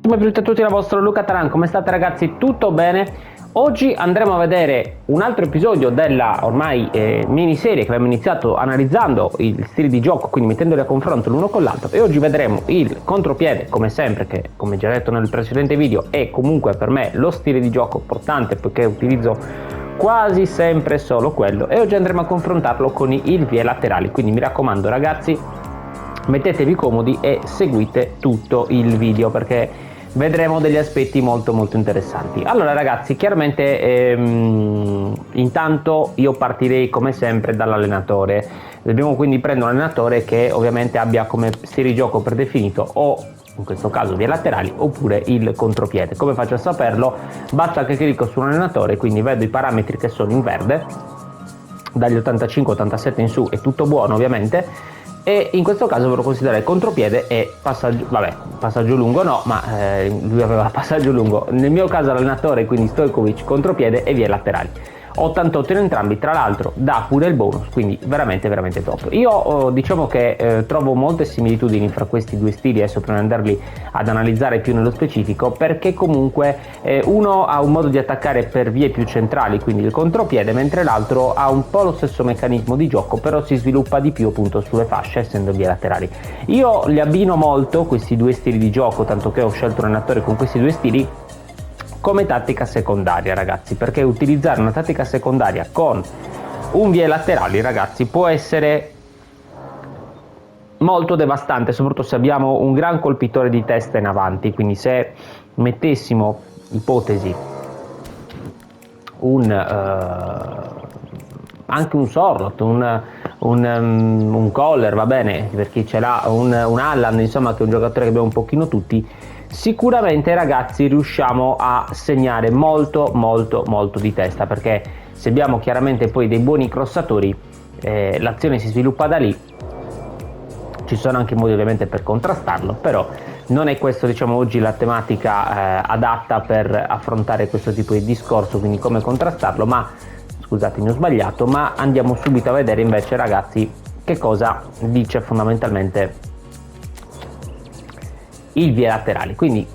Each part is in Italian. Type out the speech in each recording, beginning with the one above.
ottimo, benvenuti a tutti dal vostro Luca Taran. Come state ragazzi? Tutto bene? Oggi andremo a vedere un altro episodio della ormai miniserie che abbiamo iniziato analizzando il stile di gioco, quindi mettendoli a confronto l'uno con l'altro, e oggi vedremo il contropiede, come sempre, che come già detto nel precedente video è comunque per me lo stile di gioco portante, poiché utilizzo quasi sempre solo quello, e oggi andremo a confrontarlo con i vie laterali. Quindi mi raccomando ragazzi, mettetevi comodi e seguite tutto il video perché vedremo degli aspetti molto interessanti. Allora ragazzi, chiaramente intanto io partirei come sempre dall'allenatore. Dobbiamo quindi prendere un allenatore che ovviamente abbia come stile di gioco predefinito o in questo caso vie laterali oppure il contropiede. Come faccio a saperlo? Basta che clicco su un allenatore, quindi vedo i parametri che sono in verde, dagli 85-87 in su è tutto buono ovviamente, e in questo caso vorrò considerare contropiede e passaggio lungo no, ma lui aveva passaggio lungo. Nel mio caso l'allenatore, quindi Stojkovic, contropiede e vie laterali. 88 in entrambi, tra l'altro dà pure il bonus, quindi veramente top. Io diciamo che trovo molte similitudini fra questi due stili, adesso per non andarli ad analizzare più nello specifico, perché comunque uno ha un modo di attaccare per vie più centrali, quindi il contropiede, mentre l'altro ha un po' lo stesso meccanismo di gioco, però si sviluppa di più appunto sulle fasce, essendo vie laterali. Io li abbino molto questi due stili di gioco, tanto che ho scelto un allenatore con questi due stili come tattica secondaria ragazzi, perché utilizzare una tattica secondaria con un vie laterali ragazzi può essere molto devastante, soprattutto se abbiamo un gran colpitore di testa in avanti. Quindi se mettessimo, ipotesi, anche un Sorlot, un Koller, va bene, per chi ce l'ha, un Haaland, insomma, che è un giocatore che abbiamo un pochino tutti, sicuramente ragazzi riusciamo a segnare molto di testa, perché se abbiamo chiaramente poi dei buoni crossatori, l'azione si sviluppa da lì. Ci sono anche modi ovviamente per contrastarlo, però non è questo diciamo oggi la tematica adatta per affrontare questo tipo di discorso, quindi come contrastarlo, ma scusatemi ho sbagliato, ma andiamo subito a vedere invece ragazzi che cosa dice fondamentalmente il vie laterali. Quindi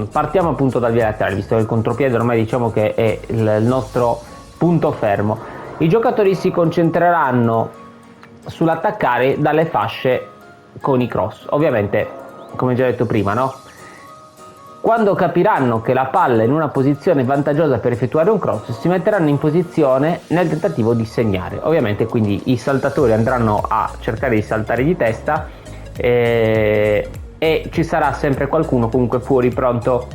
partiamo appunto dal vie laterali, visto che il contropiede ormai diciamo che è il nostro punto fermo. I giocatori si concentreranno sull'attaccare dalle fasce con i cross, ovviamente come già detto prima, no? Quando capiranno che la palla è in una posizione vantaggiosa per effettuare un cross, si metteranno in posizione nel tentativo di segnare. Ovviamente quindi i saltatori andranno a cercare di saltare di testa e ci sarà sempre qualcuno comunque fuori pronto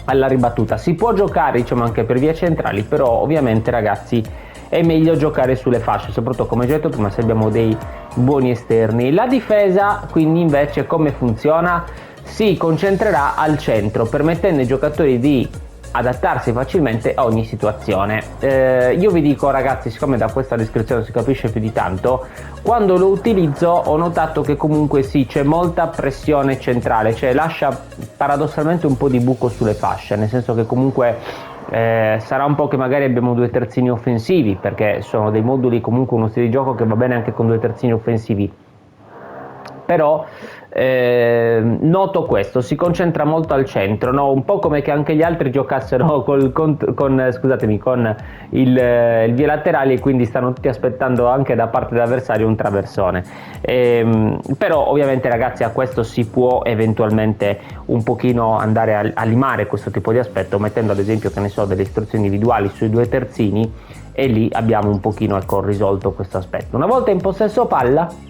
alla ribattuta. Si può giocare diciamo anche per vie centrali, però ovviamente ragazzi è meglio giocare sulle fasce, soprattutto come già detto prima se abbiamo dei buoni esterni. La difesa quindi invece come funziona? Si concentrerà al centro, permettendo ai giocatori di adattarsi facilmente a ogni situazione. Io vi dico ragazzi, siccome da questa descrizione si capisce più di tanto, quando lo utilizzo ho notato che comunque sì, c'è molta pressione centrale, cioè lascia paradossalmente un po' di buco sulle fasce, nel senso che comunque sarà un po' che magari abbiamo due terzini offensivi, perché sono dei moduli, comunque uno stile di gioco che va bene anche con due terzini offensivi, però noto questo, si concentra molto al centro, no? Un po' come che anche gli altri giocassero con il vie laterali, e quindi stanno tutti aspettando anche da parte dell'avversario un traversone. Però ovviamente ragazzi a questo si può eventualmente un pochino andare a limare questo tipo di aspetto, mettendo ad esempio, che ne so, delle istruzioni individuali sui due terzini, e lì abbiamo un pochino risolto questo aspetto. Una volta in possesso palla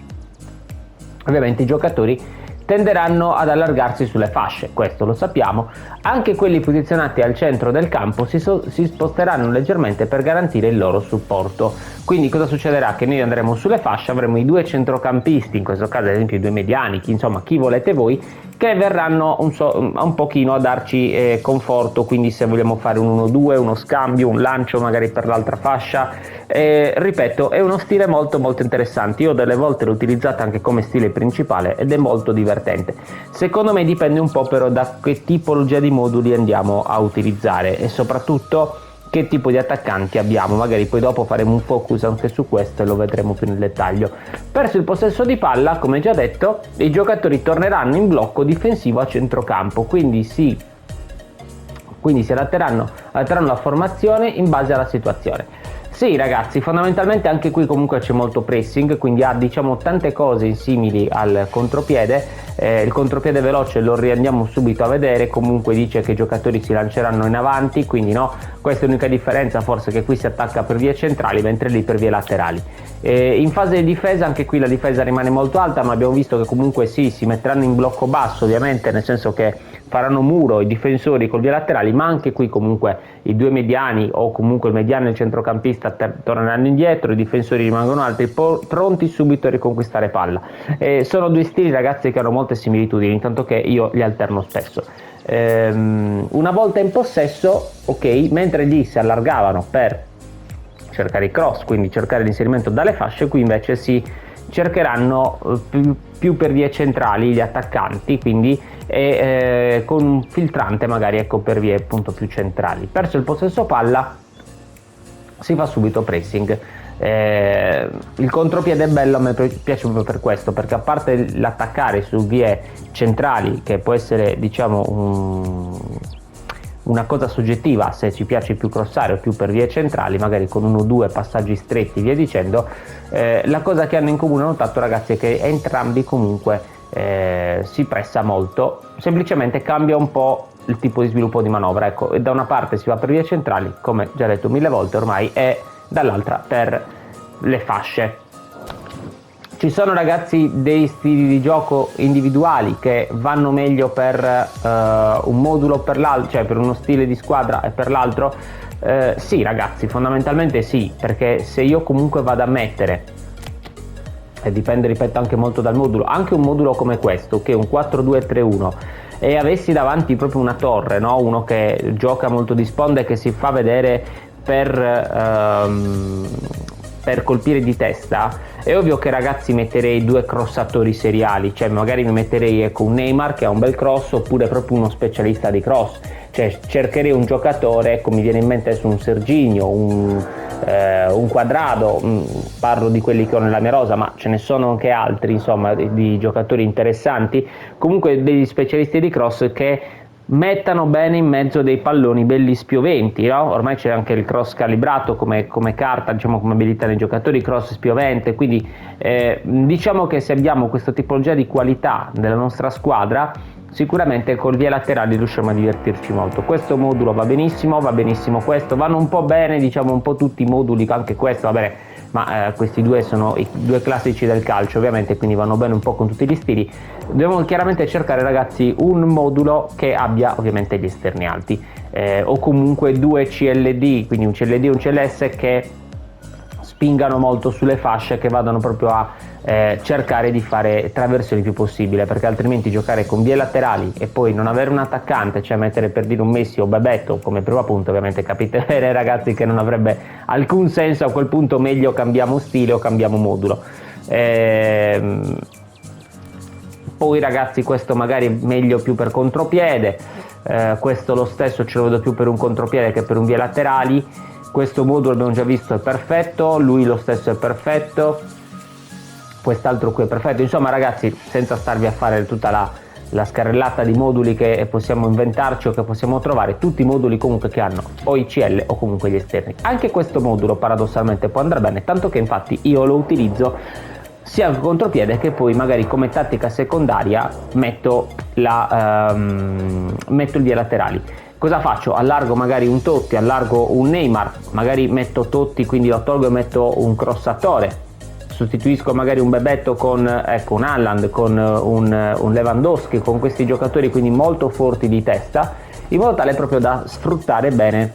ovviamente i giocatori tenderanno ad allargarsi sulle fasce, questo lo sappiamo. Anche quelli posizionati al centro del campo si sposteranno leggermente per garantire il loro supporto. Quindi cosa succederà? Che noi andremo sulle fasce, avremo i due centrocampisti, in questo caso ad esempio i due mediani, insomma chi volete voi, che verranno un pochino a darci conforto, quindi se vogliamo fare un 1-2, uno scambio, un lancio magari per l'altra fascia. Ripeto, è uno stile molto interessante, io delle volte l'ho utilizzato anche come stile principale ed è molto divertente. Secondo me dipende un po' però da che tipologia di moduli andiamo a utilizzare, e soprattutto che tipo di attaccanti abbiamo. Magari poi dopo faremo un focus anche su questo e lo vedremo più nel dettaglio. Perso il possesso di palla, come già detto, i giocatori torneranno in blocco difensivo a centrocampo, quindi si adatteranno la formazione in base alla situazione. Sì ragazzi, fondamentalmente anche qui comunque c'è molto pressing, quindi ha diciamo tante cose simili al contropiede. Il contropiede veloce lo riandiamo subito a vedere, comunque dice che i giocatori si lanceranno in avanti, quindi no, questa è l'unica differenza, forse, che qui si attacca per vie centrali mentre lì per vie laterali. In fase di difesa anche qui la difesa rimane molto alta, ma abbiamo visto che comunque sì, si metteranno in blocco basso ovviamente, nel senso che faranno muro i difensori con vie laterali, ma anche qui comunque i due mediani o comunque il mediano e il centrocampista torneranno indietro, i difensori rimangono alti, pronti subito a riconquistare palla. Sono due stili ragazzi che hanno molte similitudini, tanto che io li alterno spesso. Una volta in possesso, ok, mentre lì si allargavano per cercare i cross, quindi cercare l'inserimento dalle fasce, qui invece si cercheranno più per vie centrali gli attaccanti, quindi con un filtrante magari ecco per vie appunto più centrali. Perso il possesso palla si fa subito pressing. Il contropiede è bello, a me piace proprio per questo, perché a parte l'attaccare su vie centrali, che può essere diciamo una cosa soggettiva, se ci piace più crossare o più per vie centrali, magari con 1 o 2 passaggi stretti via dicendo, la cosa che hanno in comune, ho notato ragazzi, è che entrambi comunque si pressa molto, semplicemente cambia un po' il tipo di sviluppo di manovra, ecco, da una parte si va per vie centrali, come già detto 1000 volte ormai, e dall'altra per le fasce. Ci sono ragazzi dei stili di gioco individuali che vanno meglio per un modulo o per l'altro, cioè per uno stile di squadra e per l'altro. Sì ragazzi, fondamentalmente sì, perché se io comunque vado a mettere, e dipende ripeto anche molto dal modulo, anche un modulo come questo, che è un 4-2-3-1, e avessi davanti proprio una torre, no? Uno che gioca molto di sponda e che si fa vedere per colpire di testa, è ovvio che ragazzi metterei 2 crossatori seriali, cioè magari mi metterei ecco un Neymar che ha un bel cross, oppure proprio uno specialista di cross, cioè cercherei un giocatore, ecco mi viene in mente adesso un Serginho, un Quadrado, parlo di quelli che ho nella mia rosa, ma ce ne sono anche altri insomma di giocatori interessanti, comunque degli specialisti di cross che mettano bene in mezzo dei palloni belli spioventi, no? Ormai c'è anche il cross calibrato come carta, diciamo come abilità nei giocatori, cross spiovente, quindi diciamo che se abbiamo questa tipologia di qualità nella nostra squadra, sicuramente con vie laterali riusciamo a divertirci molto. Questo modulo va benissimo questo, vanno un po' bene diciamo un po' tutti i moduli, anche questo va bene, ma questi due sono i due classici del calcio ovviamente, quindi vanno bene un po' con tutti gli stili. Dobbiamo chiaramente cercare ragazzi un modulo che abbia ovviamente gli esterni alti, o comunque 2 CLD, quindi un CLD e un CLS che spingano molto sulle fasce, che vadano proprio a cercare di fare traversioni più possibile, perché altrimenti giocare con vie laterali e poi non avere un attaccante, cioè mettere per dire un Messi o Bebeto come primo punto, ovviamente capite bene ragazzi che non avrebbe alcun senso. A quel punto meglio cambiamo stile o cambiamo modulo. Poi ragazzi questo magari è meglio più per contropiede, questo lo stesso ce lo vedo più per un contropiede che per un vie laterali. Questo modulo abbiamo già visto è perfetto, lui lo stesso è perfetto, quest'altro qui è perfetto, insomma ragazzi, senza starvi a fare tutta la scarrellata di moduli che possiamo inventarci o che possiamo trovare, tutti i moduli comunque che hanno o i CL o comunque gli esterni. Anche questo modulo paradossalmente può andare bene, tanto che infatti io lo utilizzo sia il contropiede che poi magari come tattica secondaria metto il vie laterali. Cosa faccio? Allargo magari un Totti, allargo un Neymar, magari metto Totti, quindi lo tolgo e metto un crossatore, sostituisco magari un Bebeto con un Haaland, con un Lewandowski, con questi giocatori quindi molto forti di testa, in modo tale proprio da sfruttare bene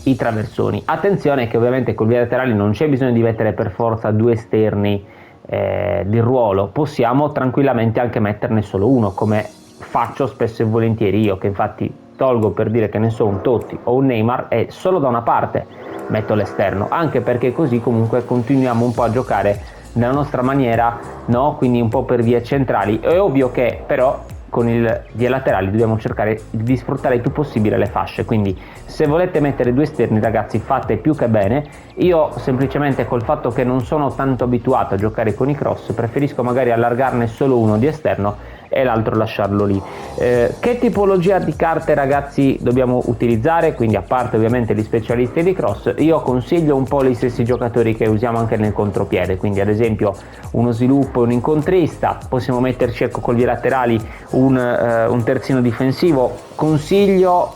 i traversoni. Attenzione che ovviamente con vie laterali non c'è bisogno di mettere per forza 2 esterni di ruolo, possiamo tranquillamente anche metterne solo uno, come faccio spesso e volentieri io, che infatti tolgo per dire che ne so un Totti o un Neymar e solo da una parte metto l'esterno, anche perché così comunque continuiamo un po' a giocare nella nostra maniera, no? Quindi un po' per vie centrali. È ovvio che però con il vie laterali dobbiamo cercare di sfruttare il più possibile le fasce, quindi se volete mettere due esterni ragazzi fate più che bene. Io semplicemente col fatto che non sono tanto abituato a giocare con i cross preferisco magari allargarne solo uno di esterno e l'altro lasciarlo lì. Che tipologia di carte ragazzi dobbiamo utilizzare? Quindi a parte ovviamente gli specialisti di cross, io consiglio un po' gli stessi giocatori che usiamo anche nel contropiede, quindi ad esempio uno sviluppo e un incontrista, possiamo metterci ecco con gli laterali un terzino difensivo. Consiglio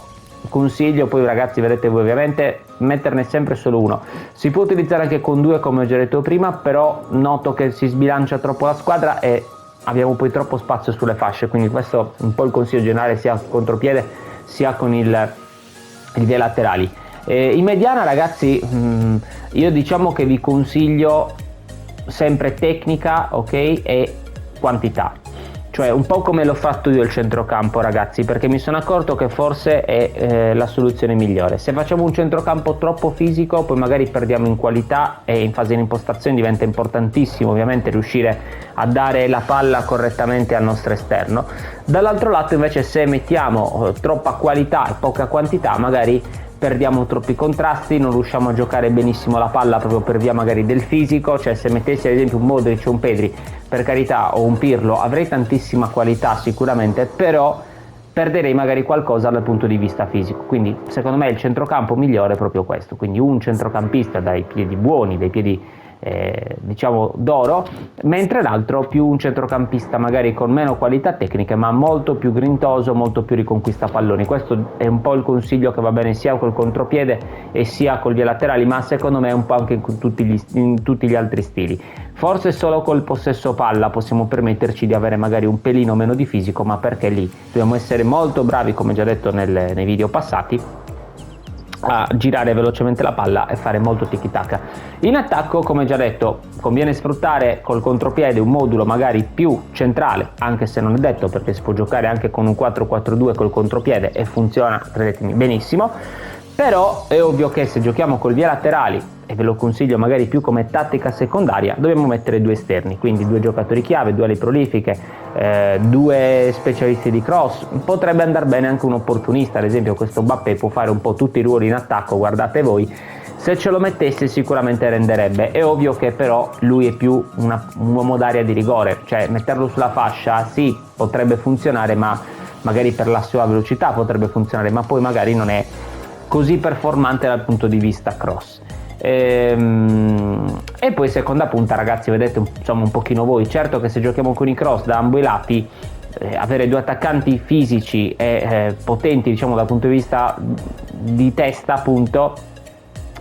poi ragazzi, vedete voi ovviamente, metterne sempre solo uno. Si può utilizzare anche con due come ho già detto prima, però noto che si sbilancia troppo la squadra e abbiamo poi troppo spazio sulle fasce, quindi questo è un po' il consiglio generale sia al contropiede sia con il vie laterali. In mediana ragazzi io diciamo che vi consiglio sempre tecnica, ok, e quantità, cioè un po' come l'ho fatto io il centrocampo ragazzi, perché mi sono accorto che forse è la soluzione migliore. Se facciamo un centrocampo troppo fisico poi magari perdiamo in qualità e in fase di impostazione diventa importantissimo ovviamente riuscire a dare la palla correttamente al nostro esterno. Dall'altro lato invece se mettiamo troppa qualità e poca quantità magari perdiamo troppi contrasti, non riusciamo a giocare benissimo la palla proprio per via magari del fisico, cioè se mettessi ad esempio un Modric o un Pedri per carità o un Pirlo avrei tantissima qualità sicuramente, però perderei magari qualcosa dal punto di vista fisico, quindi secondo me il centrocampo migliore è proprio questo, quindi un centrocampista dai piedi buoni, dai piedi diciamo d'oro, mentre l'altro più un centrocampista magari con meno qualità tecniche ma molto più grintoso, molto più riconquista palloni. Questo è un po' il consiglio che va bene sia col contropiede e sia con gli laterali, ma secondo me un po' anche in tutti gli altri stili. Forse solo col possesso palla possiamo permetterci di avere magari un pelino meno di fisico, ma perché lì dobbiamo essere molto bravi, come già detto nei video passati, a girare velocemente la palla e fare molto tiki-taka. In attacco, come già detto, conviene sfruttare col contropiede un modulo magari più centrale, anche se non è detto, perché si può giocare anche con un 4-4-2 col contropiede e funziona, credetemi, benissimo. Però è ovvio che se giochiamo col vie laterali, e ve lo consiglio magari più come tattica secondaria, dobbiamo mettere due esterni, quindi due giocatori chiave, due ali prolifiche, due specialisti di cross. Potrebbe andare bene anche un opportunista, ad esempio questo Mbappé può fare un po' tutti i ruoli in attacco, guardate voi, se ce lo mettesse sicuramente renderebbe. È ovvio che però lui è più un uomo d'area di rigore, cioè metterlo sulla fascia sì potrebbe funzionare, ma magari per la sua velocità potrebbe funzionare, ma poi magari non è così performante dal punto di vista cross. E poi seconda punta ragazzi, vedete insomma un pochino voi, certo che se giochiamo con i cross da ambo i lati avere due attaccanti fisici e potenti diciamo dal punto di vista di testa appunto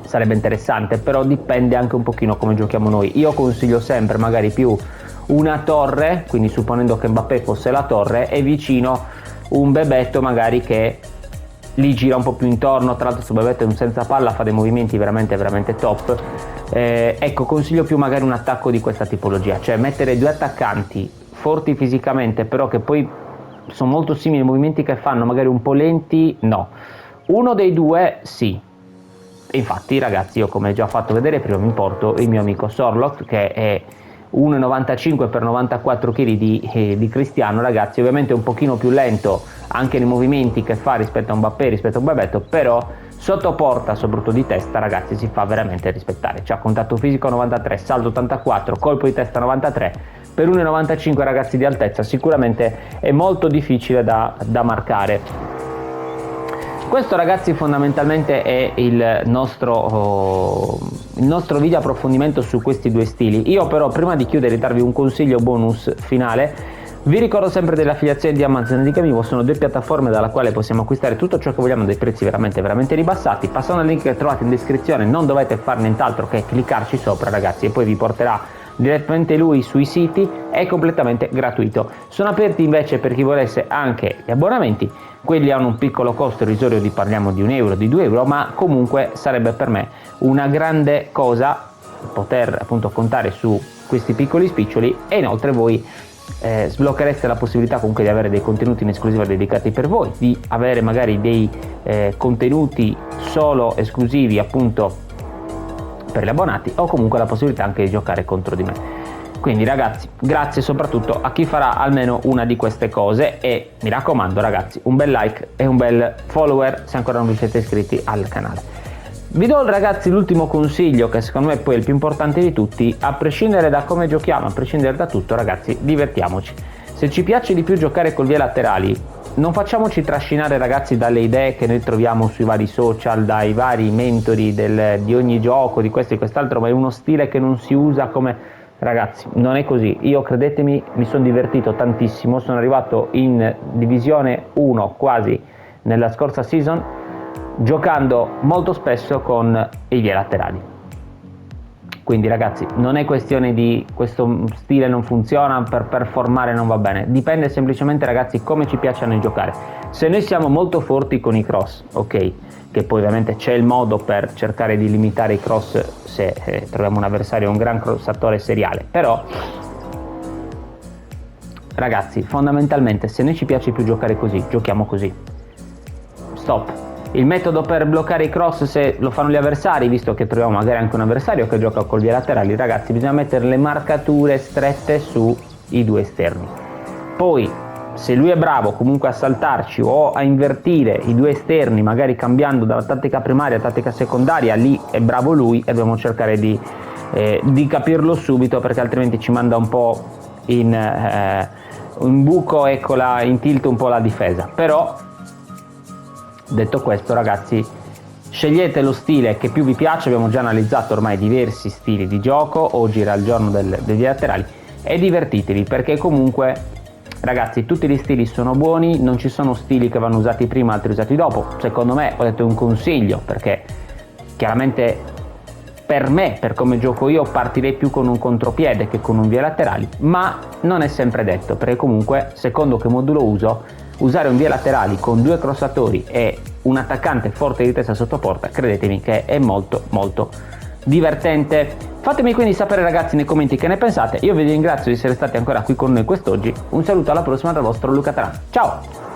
sarebbe interessante, però dipende anche un pochino come giochiamo noi. Io consiglio sempre magari più una torre, quindi supponendo che Mbappé fosse la torre, e vicino un Bebetto magari che lì gira un po' più intorno. Tra l'altro su Bebetto è un senza palla, fa dei movimenti veramente veramente top. Ecco, consiglio più magari un attacco di questa tipologia, cioè mettere due attaccanti forti fisicamente però che poi sono molto simili ai movimenti che fanno, magari un po' lenti, no, uno dei due sì. Infatti ragazzi, io come già ho fatto vedere prima mi porto il mio amico Sorloth che è 1,95 per 94 kg di Cristiano, ragazzi, ovviamente è un pochino più lento anche nei movimenti che fa rispetto a un Mbappé, rispetto a un Bebetto, però sotto porta, soprattutto di testa, ragazzi, si fa veramente rispettare. C'ha contatto fisico 93, salto 84, colpo di testa 93, per 1,95 ragazzi di altezza sicuramente è molto difficile da marcare. Questo ragazzi fondamentalmente è il nostro video approfondimento su questi due stili. Io però prima di chiudere e darvi un consiglio bonus finale, vi ricordo sempre delle affiliazioni di Amazon e di Camivo, sono due piattaforme dalla quale possiamo acquistare tutto ciò che vogliamo a dei prezzi veramente veramente ribassati. Passando al link che trovate in descrizione, non dovete fare nient'altro che cliccarci sopra ragazzi e poi vi porterà direttamente lui sui siti, è completamente gratuito. Sono aperti invece per chi volesse anche gli abbonamenti, quelli hanno un piccolo costo irrisorio, parliamo di 1 euro, di 2 euro, ma comunque sarebbe per me una grande cosa poter appunto contare su questi piccoli spiccioli, e inoltre voi sblocchereste la possibilità comunque di avere dei contenuti in esclusiva dedicati per voi, di avere magari dei contenuti solo esclusivi appunto per gli abbonati, o comunque la possibilità anche di giocare contro di me. Quindi ragazzi, grazie soprattutto a chi farà almeno una di queste cose e mi raccomando ragazzi, un bel like e un bel follower se ancora non vi siete iscritti al canale. Vi do ragazzi l'ultimo consiglio che secondo me poi è il più importante di tutti, a prescindere da come giochiamo, a prescindere da tutto ragazzi, divertiamoci. Se ci piace di più giocare col vie laterali, non facciamoci trascinare ragazzi dalle idee che noi troviamo sui vari social, dai vari mentori di ogni gioco, di questo e quest'altro, ma è uno stile che non si usa come... Ragazzi, non è così, io credetemi mi sono divertito tantissimo, sono arrivato in divisione 1 quasi nella scorsa season giocando molto spesso con i vie laterali. Quindi ragazzi non è questione di questo stile non funziona, per performare non va bene, dipende semplicemente ragazzi come ci piacciono giocare. Se noi siamo molto forti con i cross, ok, che poi ovviamente c'è il modo per cercare di limitare i cross se troviamo un avversario un gran crossatore seriale, però ragazzi fondamentalmente se noi ci piace più giocare così, giochiamo così, stop. Il metodo per bloccare i cross se lo fanno gli avversari, visto che troviamo magari anche un avversario che gioca con vie laterali, ragazzi bisogna mettere le marcature strette sui due esterni. Poi se lui è bravo comunque a saltarci o a invertire i due esterni, magari cambiando dalla tattica primaria a tattica secondaria, lì è bravo lui e dobbiamo cercare di capirlo subito, perché altrimenti ci manda un po' in buco, eccola, in tilt un po' la difesa. Però detto questo ragazzi, scegliete lo stile che più vi piace, abbiamo già analizzato ormai diversi stili di gioco, oggi era il giorno dei laterali, e divertitevi, perché comunque ragazzi tutti gli stili sono buoni, non ci sono stili che vanno usati prima, altri usati dopo. Secondo me, ho detto un consiglio, perché chiaramente per me, per come gioco io, partirei più con un contropiede che con un vie laterali, ma non è sempre detto, perché comunque secondo che modulo uso, usare un vie laterali con due crossatori e un attaccante forte di testa sotto porta, credetemi che è molto molto divertente. Fatemi quindi sapere ragazzi nei commenti che ne pensate, io vi ringrazio di essere stati ancora qui con noi quest'oggi, un saluto alla prossima dal vostro Luca Taran, ciao!